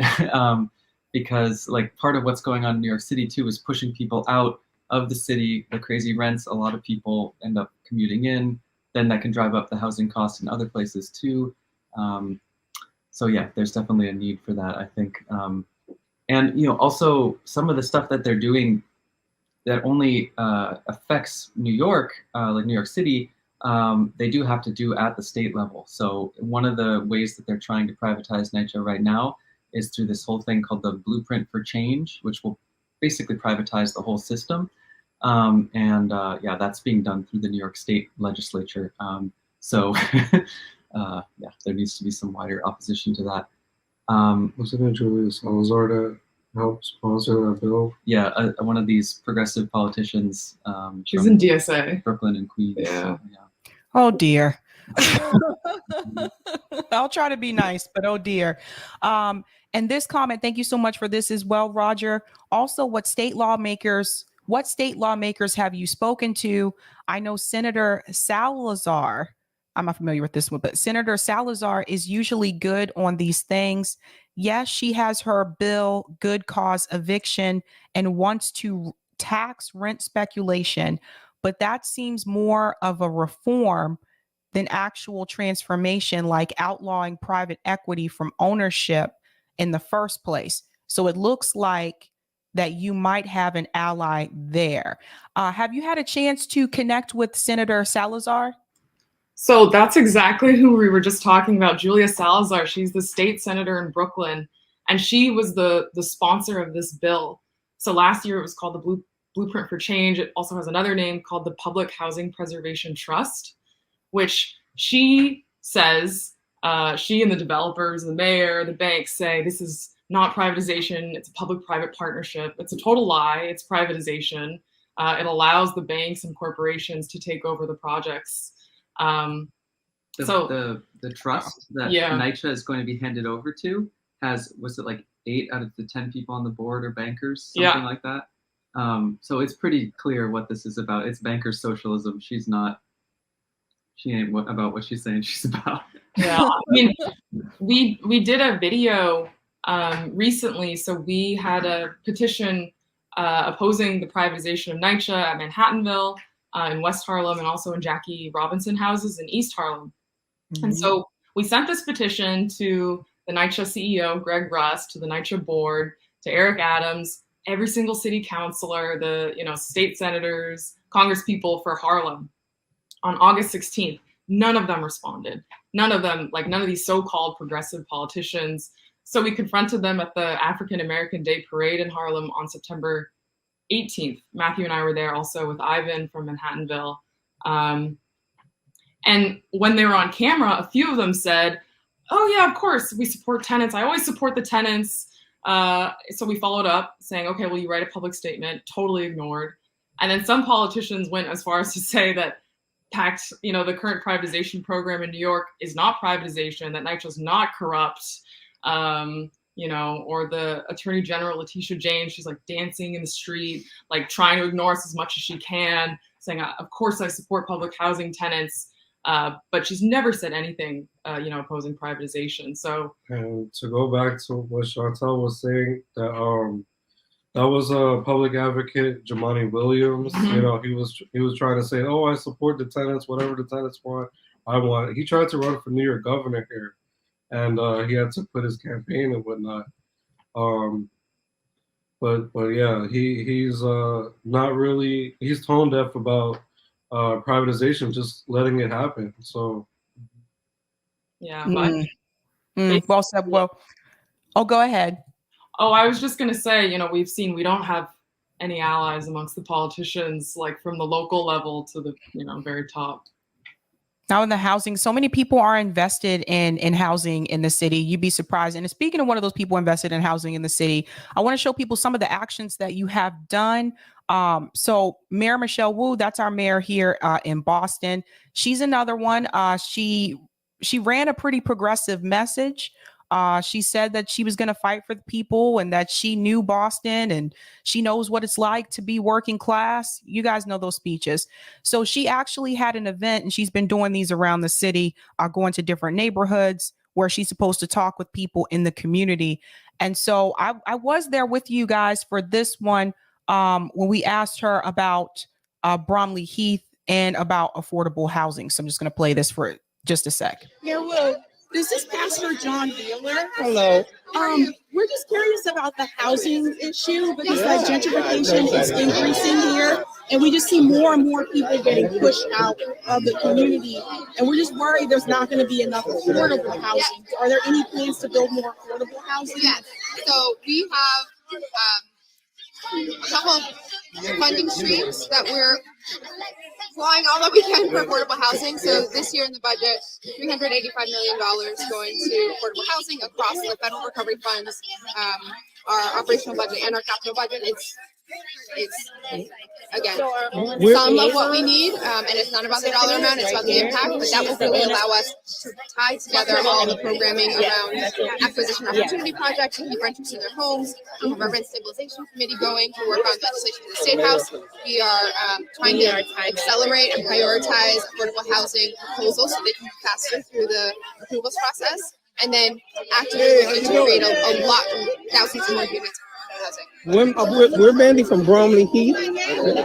because like part of what's going on in New York City too is pushing people out of the city. The crazy rents, a lot of people end up commuting in. Then that can drive up the housing costs in other places too. So yeah, there's definitely a need for that, I think. And also some of the stuff that they're doing that only affects New York, like New York City, they do have to do at the state level. So one of the ways that they're trying to privatize NYCHA right now is through this whole thing called the Blueprint for Change, which will basically privatize the whole system. Yeah, that's being done through the New York State legislature. So yeah, there needs to be some wider opposition to that. Wasn't it Julia Salazar that helped sponsor that bill? Yeah, one of these progressive politicians. She's in DSA. Brooklyn and Queens. Yeah. Oh, dear. I'll try to be nice, but oh, dear. And this comment, thank you so much for this as well, Roger. Also, what state lawmakers have you spoken to? I know Senator Salazar. I'm not familiar with this one, but Senator Salazar is usually good on these things. Yes, she has her bill, good cause eviction, and wants to tax rent speculation, but that seems more of a reform than actual transformation, like outlawing private equity from ownership in the first place. So it looks like that you might have an ally there. Have you had a chance to connect with Senator Salazar? So that's exactly who we were just talking about, Julia Salazar. She's the state senator in Brooklyn, and she was the sponsor of this bill. So last year it was called the Blueprint for Change. It also has another name called the Public Housing Preservation Trust, which she says, she and the developers, the mayor, the banks say this is not privatization. It's a public-private partnership. It's a total lie. It's privatization. It allows the banks and corporations to take over the projects. The trust that NYCHA is going to be handed over to has, was it like 8 out of the 10 people on the board are bankers, something like that. So it's pretty clear what this is about. It's banker socialism. She ain't about what she's saying she's about. Yeah, I mean, we did a video recently. So we had a petition opposing the privatization of NYCHA at Manhattanville, in West Harlem, and also in Jackie Robinson houses in East Harlem. Mm-hmm. And so we sent this petition to the NYCHA CEO, Greg Rust, to the NYCHA board, to Eric Adams, every single city councilor, the state senators, congresspeople for Harlem on August 16th. None of them responded. None of these so-called progressive politicians. So we confronted them at the African American Day Parade in Harlem on September 18th. Matthew and I were there also with Ivan from Manhattanville. And when they were on camera, a few of them said, "Oh yeah, of course, we support tenants. I always support the tenants." So we followed up saying, "Okay, will you write a public statement?" Totally ignored. And then some politicians went as far as to say that the current privatization program in New York is not privatization, that NYCHA is not corrupt, or the Attorney General, Letitia James, she's like dancing in the street, like trying to ignore us as much as she can, saying, "Of course I support public housing tenants," but she's never said anything, opposing privatization. So, and to go back to what Chantal was saying, that was a public advocate, Jumaane Williams. Mm-hmm. He was trying to say, "Oh, I support the tenants. Whatever the tenants want, I want." He tried to run for New York governor here, and he had to quit his campaign and whatnot. But yeah, he's not really. He's tone deaf about privatization, just letting it happen. So yeah, well said. Well, go ahead. Oh, I was just going to say, we don't have any allies amongst the politicians, like from the local level to the, very top. Now in the housing, so many people are invested in housing in the city. You'd be surprised. And speaking of one of those people invested in housing in the city, I want to show people some of the actions that you have done. So Mayor Michelle Wu, that's our mayor here in Boston. She's another one. She ran a pretty progressive message. She said that she was going to fight for the people and that she knew Boston and she knows what it's like to be working class. You guys know those speeches. So she actually had an event and she's been doing these around the city, going to different neighborhoods where she's supposed to talk with people in the community. And so I was there with you guys for this one when we asked her about Bromley Heath and about affordable housing. So I'm just going to play this for just a sec. Yeah, well. This is Pastor John Wheeler. Hello. We're just curious about the housing issue because gentrification is increasing here, and we just see more and more people getting pushed out of the community. And we're just worried there's not going to be enough affordable housing. Are there any plans to build more affordable housing? Yes. So we have a couple of funding streams that we're applying all that we can for affordable housing. So this year in the budget, $385 million going to affordable housing across the federal recovery funds, our operational budget and our capital budget. It's again some of what we need, and it's not about the dollar amount, it's about the impact, but that will really allow us to tie together all the programming around acquisition opportunity projects and keep renters in their homes. We have our rent stabilization committee going to work on legislation in the State House. We are trying to accelerate and prioritize affordable housing proposals so they can move faster through the approvals process, and then actively looking to create a lot, thousands more units. We're Mandy from Bromley Heath,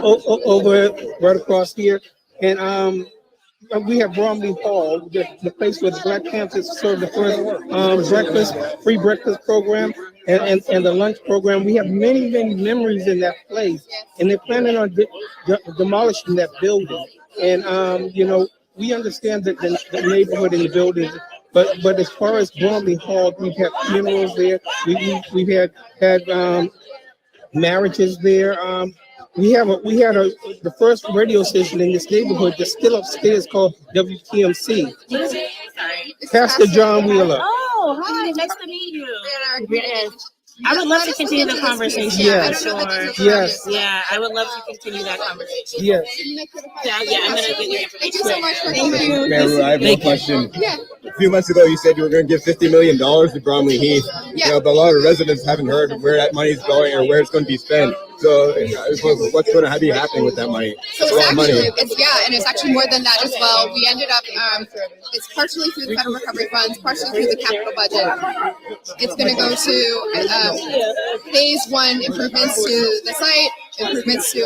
over right across here, and we have Bromley Hall, the place where the Black Panthers serve the first free breakfast program, and the lunch program. We have many memories in that place, and they're planning on demolishing that building. And we understand that the neighborhood and the buildings. But as far as Bromley Hall, we've had funerals there. We've had marriages there. We had the first radio station in this neighborhood that's still upstairs called WTMC. Pastor John Wheeler. Oh, hi. Nice to meet you. Yes. I would love to continue the conversation. Yes. Sure. Yes. Yeah, I would love to continue that conversation. Yes. Yeah, I'm going to get your information. Thank you so much for Thank coming. you. Maru, I have one question. Yeah. A few months ago, you said you were going to give $50 million to Bromley Heath. Yeah. You know, but a lot of residents haven't heard where that money is going or where it's going to be spent. So, what's going to be happening with that money? So it's actually more than that as well. We ended up, it's partially through the federal recovery funds, partially through the capital budget. It's going to go to phase one improvements to the site, improvements to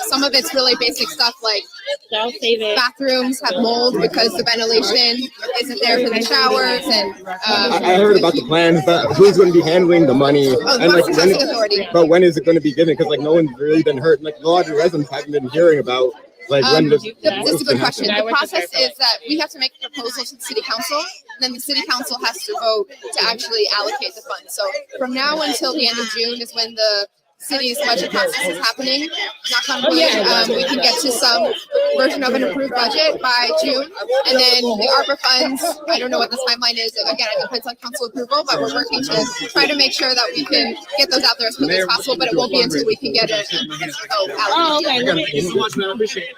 some of it's really basic stuff like bathrooms have mold because the ventilation isn't there for the showers. And I heard about the plans, but who's going to be handling the money? And like, when is it going to be given? Because like no one's really been hurt. Like a lot of residents haven't been hearing about. Like when this is a good question. The process is that we have to make a proposal to the city council, and then the city council has to vote to actually allocate the funds. So from now until the end of June is when the city's budget process is happening. Knock on wood, we can get to some version of an approved budget by June, and then the ARPA funds. I don't know what the timeline is. Again, it depends on council approval, but we're working to try to make sure that we can get those out there as quickly as possible. But it won't be until we can get it. Oh, okay. Thank you so much, man. I appreciate it.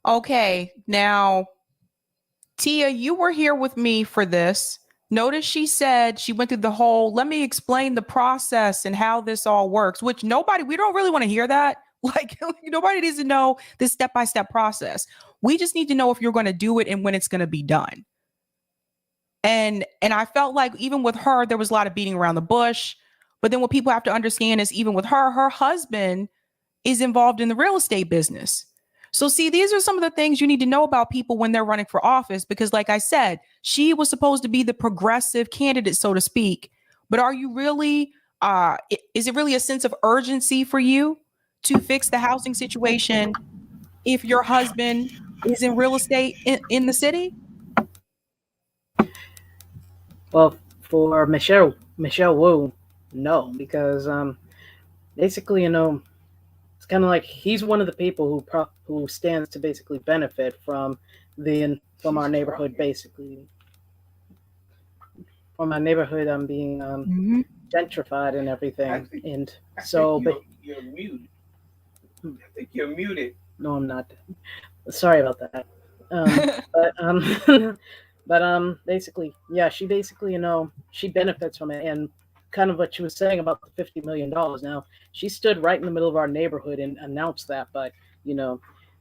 Okay, now, Tia, you were here with me for this. Notice she said she went through the whole, let me explain the process and how this all works, which we don't really want to hear that. Like nobody needs to know this step-by-step process. We just need to know if you're going to do it and when it's going to be done. And I felt like even with her, there was a lot of beating around the bush. But then what people have to understand is even with her husband is involved in the real estate business. So see, these are some of the things you need to know about people when they're running for office, because like I said, she was supposed to be the progressive candidate, so to speak. But are you really, is it really a sense of urgency for you to fix the housing situation if your husband is in real estate in the city? Well, for Michelle Wu, no, because basically, it's kind of like he's one of the people who stands to basically benefit from our neighborhood, basically from our neighborhood being gentrified and everything. And so, but you're muted. I think you're muted. No, I'm not. Sorry about that. But basically, yeah, she basically, she benefits from it. And kind of what she was saying about the $50 million. Now, she stood right in the middle of our neighborhood and announced that, but,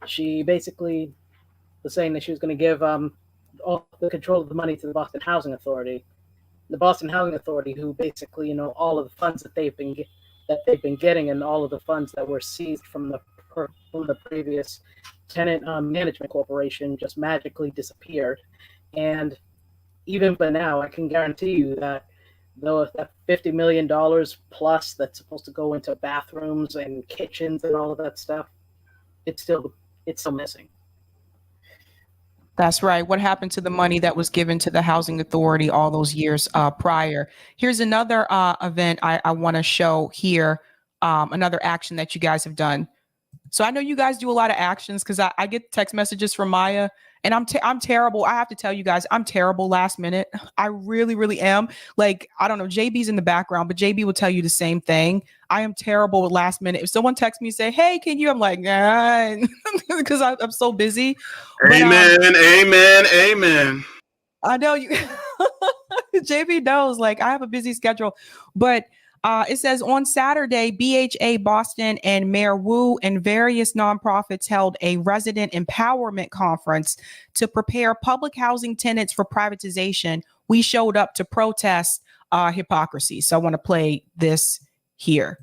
she basically was saying that she was going to give all the control of the money to the Boston Housing Authority. The Boston Housing Authority, who basically, all of the funds that they've been getting and all of the funds that were seized from the previous tenant management corporation just magically disappeared. And even by now, I can guarantee you that that $50 million plus that's supposed to go into bathrooms and kitchens and all of that stuff, it's still missing. That's right. What happened to the money that was given to the housing authority all those years prior? Here's another event I want to show here, another action that you guys have done. So I know you guys do a lot of actions because I get text messages from Maya, and I'm terrible. I have to tell you guys, I'm terrible last minute. I really, really am. Like, I don't know, JB's in the background, but JB will tell you the same thing. I am terrible with last minute. If someone texts me and say, hey, can you? I'm like, nah, because I'm so busy. Amen, but, amen. I know you. JB knows, like, I have a busy schedule, but it says on Saturday, BHA Boston and Mayor Wu and various nonprofits held a resident empowerment conference to prepare public housing tenants for privatization. We showed up to protest hypocrisy. So I want to play this here.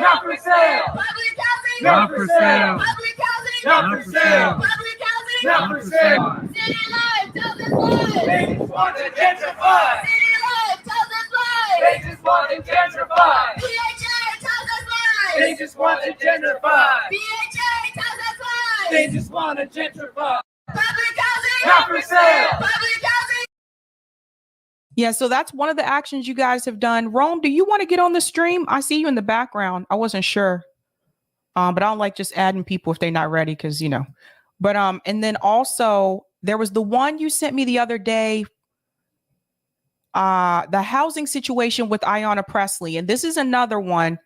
Not for sale. Public housing. Not for sale. Public housing. Not for sale. Public housing. Not for sale. City Life tells us lies. They just want to gentrify. City Life tells us lies. They just want to gentrify. BHA tells us lies. They just want to gentrify. BHA tells us lies. They just want to gentrify. Public housing. Not for sale. Public housing. Yeah, so that's one of the actions you guys have done. Rome, do you want to get on the stream? I see you in the background. I wasn't sure. But I don't like just adding people if they're not ready, because, you know. But and then also there was the one you sent me the other day, the housing situation with Ayanna Pressley, and this is another one.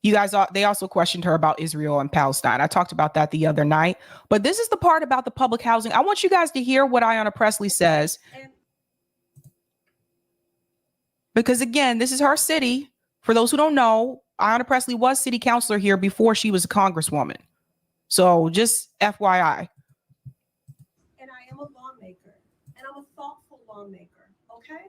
You guys, they also questioned her about Israel and Palestine. I talked about that the other night. But this is the part about the public housing. I want you guys to hear what Ayanna Pressley says. Because again, this is her city. For those who don't know, Ayanna Pressley was city councilor here before she was a congresswoman. So just FYI. And I am a lawmaker, and I'm a thoughtful lawmaker, okay?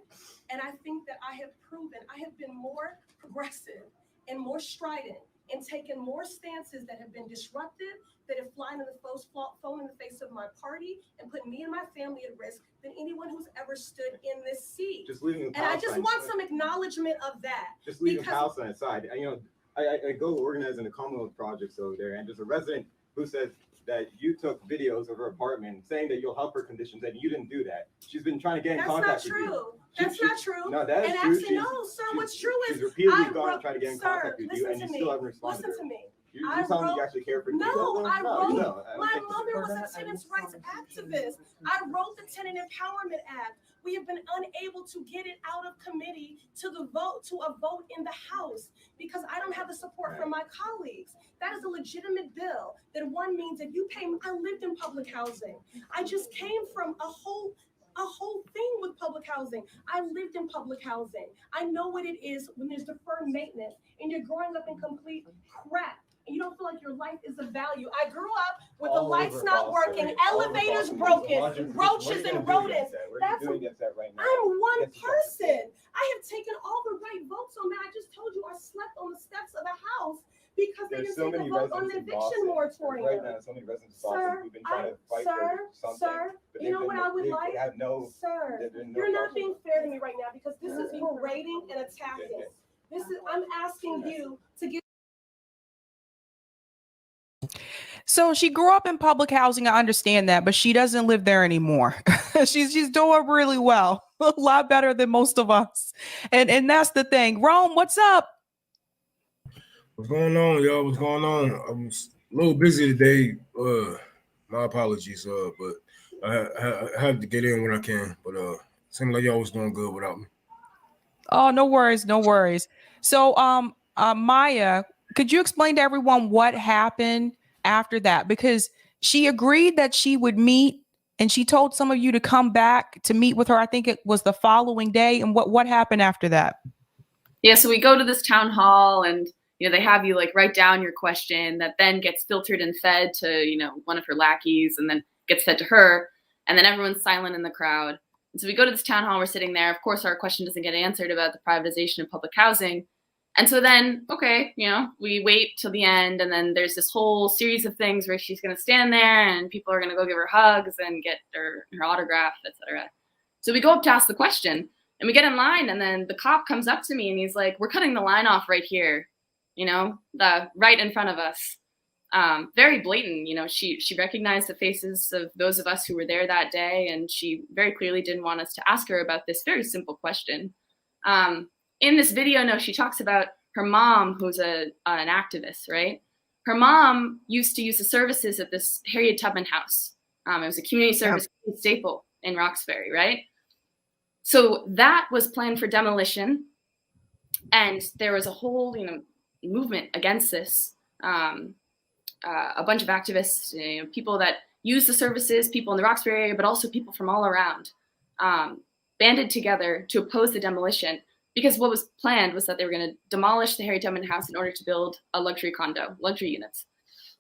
And I think that I have proven I have been more progressive and more strident and taken more stances that have been disruptive, that have flown in the face of my party and put me and my family at risk than anyone who's ever stood in this seat. Just leaving and I just want some acknowledgement of that. Just leaving Palestine aside. You know, I go organizing the Commonwealth projects over there, and there's a resident who says that you took videos of her apartment saying that you'll help her conditions, and you didn't do that. She's been trying to get in contact with you. That's not true. No, that is and true. Actually, no, sir. What's true is she's repeatedly gone and tried to get in contact with you, and you still haven't responded. Listen to me. You're telling me you actually care for No, I wrote. No, my mother was a tenants' rights activist. I wrote the Tenant Empowerment Act. We have been unable to get it out of committee to a vote in the House because I don't have the support from my colleagues. That is a legitimate bill. That one means if you pay. I lived in public housing. I just came from a whole thing with public housing. I lived in public housing. I know what it is when there's deferred maintenance and you're growing up in complete crap. And you don't feel like your life is of value. I grew up with the lights not working, elevators broken, roaches and rodents. I'm one person. I have taken all the right votes on that. I just told you I slept on the steps of the house because they didn't take a vote on the eviction moratorium. Right now, so many residents in Boston who've been trying to fight for something. Sir, you know what I would like? Sir, you're not being fair to me right now because this is berating and attacking. I'm asking you to give. So she grew up in public housing. I understand that, but she doesn't live there anymore. she's doing really well, a lot better than most of us. And that's the thing. Rome, what's up? What's going on, y'all? What's going on? I'm a little busy today. My apologies, but I have to get in when I can. But seems like y'all was doing good without me. Oh, no worries, no worries. So, Maya, could you explain to everyone what happened after that? Because she agreed that she would meet, and she told some of you to come back to meet with her. I think it was the following day. And what happened after that? Yeah, so we go to this town hall, and they have you like write down your question that then gets filtered and fed to one of her lackeys, and then gets fed to her, and then everyone's silent in the crowd. And so we go to this town hall. We're sitting there. Of course, our question doesn't get answered about the privatization of public housing. And so then, okay, we wait till the end, and then there's this whole series of things where she's going to stand there, and people are going to go give her hugs and get her autograph, etc. So we go up to ask the question, and we get in line, and then the cop comes up to me, and he's like, "We're cutting the line off right here, the right in front of us." Very blatant, she recognized the faces of those of us who were there that day, and she very clearly didn't want us to ask her about this very simple question. In this video, she talks about her mom, who's an activist, right? Her mom used to use the services of this Harriet Tubman house. It was a community service staple in Roxbury, right? So that was planned for demolition, and there was a whole, movement against this. A bunch of activists, people that use the services, people in the Roxbury area, but also people from all around, banded together to oppose the demolition. Because what was planned was that they were going to demolish the Harriet Tubman house in order to build a luxury units.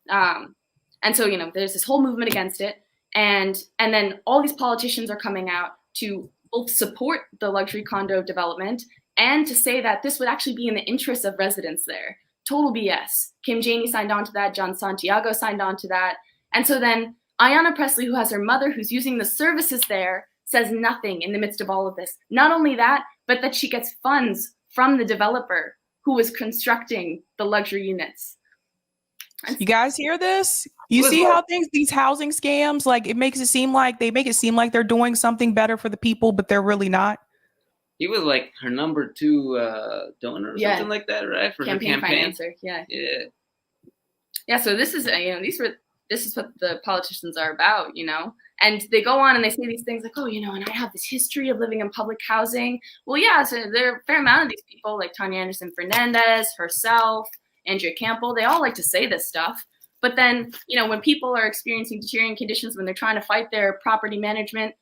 And so, there's this whole movement against it. And then all these politicians are coming out to both support the luxury condo development and to say that this would actually be in the interest of residents there. Total BS. Kim Janey signed on to that. John Santiago signed on to that. And so then Ayanna Pressley, who has her mother who's using the services there, says nothing in the midst of all of this. Not only that, but that she gets funds from the developer who was constructing the luxury units. You guys hear this? You see how these housing scams, like they make it seem like they're doing something better for the people, but they're really not. he was like her number 2 donor or something like that, right? For her campaign. Financer, yeah. So this is this is what the politicians are about, and they go on and they say these things like, oh, and I have this history of living in public housing. Well, yeah, so there are a fair amount of these people like Tanya Anderson Fernandez, herself, Andrea Campbell, they all like to say this stuff. But then, when people are experiencing deteriorating conditions, when they're trying to fight their property management,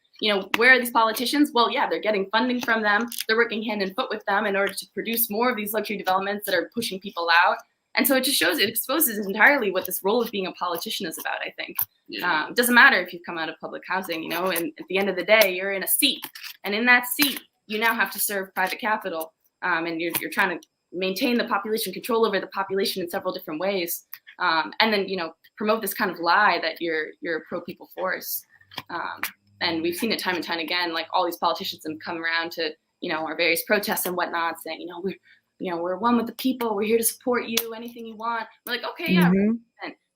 where are these politicians? Well, yeah, they're getting funding from them. They're working hand in foot with them in order to produce more of these luxury developments that are pushing people out. And so it exposes entirely what this role of being a politician is about, I think. It doesn't matter if you've come out of public housing, and at the end of the day, you're in a seat. And in that seat, you now have to serve private capital. And you're trying to maintain the population, control over the population in several different ways. And then, promote this kind of lie that you're a pro-people force. And we've seen it time and time again, like all these politicians have come around to, our various protests and whatnot, saying, we're one with the people. We're here to support you. Anything you want. We're like, okay, yeah. And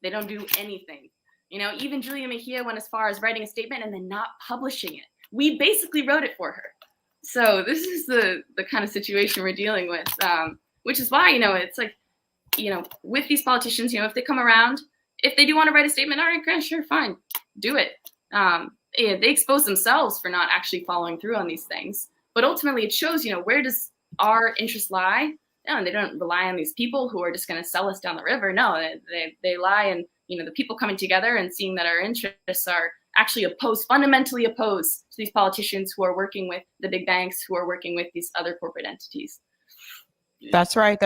they don't do anything. Even Julia Mejia went as far as writing a statement and then not publishing it. We basically wrote it for her. So this is the kind of situation we're dealing with, which is why, it's like, with these politicians, if they come around, if they do want to write a statement, all right, great, sure, fine, do it. They expose themselves for not actually following through on these things. But ultimately, it shows, where does our interest lie? No, they don't rely on these people who are just going to sell us down the river. No, they lie in, the people coming together and seeing that our interests are actually fundamentally opposed to these politicians who are working with the big banks, who are working with these other corporate entities. That's right.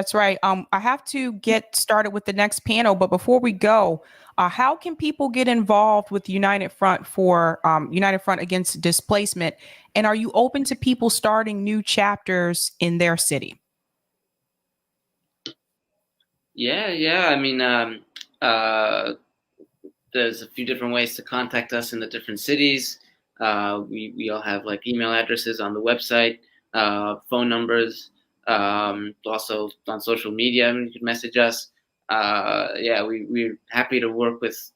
I have to get started with the next panel, but before we go, how can people get involved with United Front against displacement? And are you open to people starting new chapters in their city? Yeah. I mean, there's a few different ways to contact us in the different cities. We all have like email addresses on the website, phone numbers, also on social media. I mean, you can message us. We're happy to work with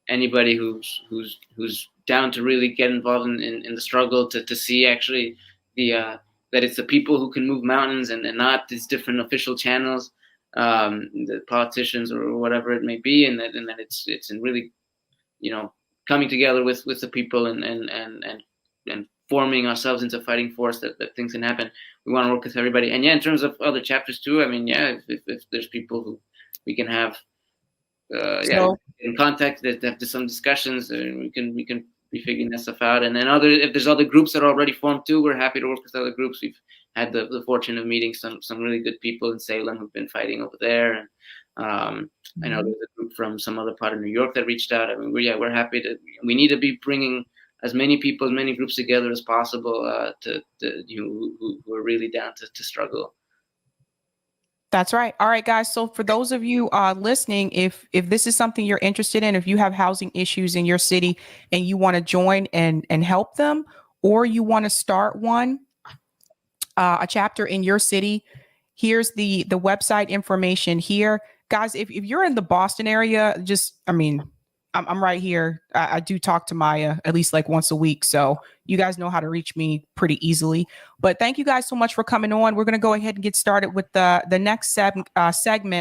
anybody who's down to really get involved in the struggle to see actually that it's the people who can move mountains and not these different official channels, the politicians or whatever it may be, and that it's in really coming together with the people and forming ourselves into a fighting force that things can happen. We want to work with everybody. And in terms of other chapters too, I mean, if there's people who we can have, in contact, that have some discussions, we can be figuring that stuff out. And then if there's other groups that are already formed too, we're happy to work with other groups. We've had the fortune of meeting some really good people in Salem who've been fighting over there. And I know there's a group from some other part of New York that reached out. I mean, we're happy we need to be bringing as many people, as many groups together as possible who are really down to struggle. That's right. All right, guys. So for those of you listening, if this is something you're interested in, if you have housing issues in your city and you want to join and help them, or you want to start a chapter in your city, here's the website information here. Guys, if you're in the Boston area, I'm right here. I do talk to Maya at least like once a week. So you guys know how to reach me pretty easily. But thank you guys so much for coming on. We're going to go ahead and get started with the next segment.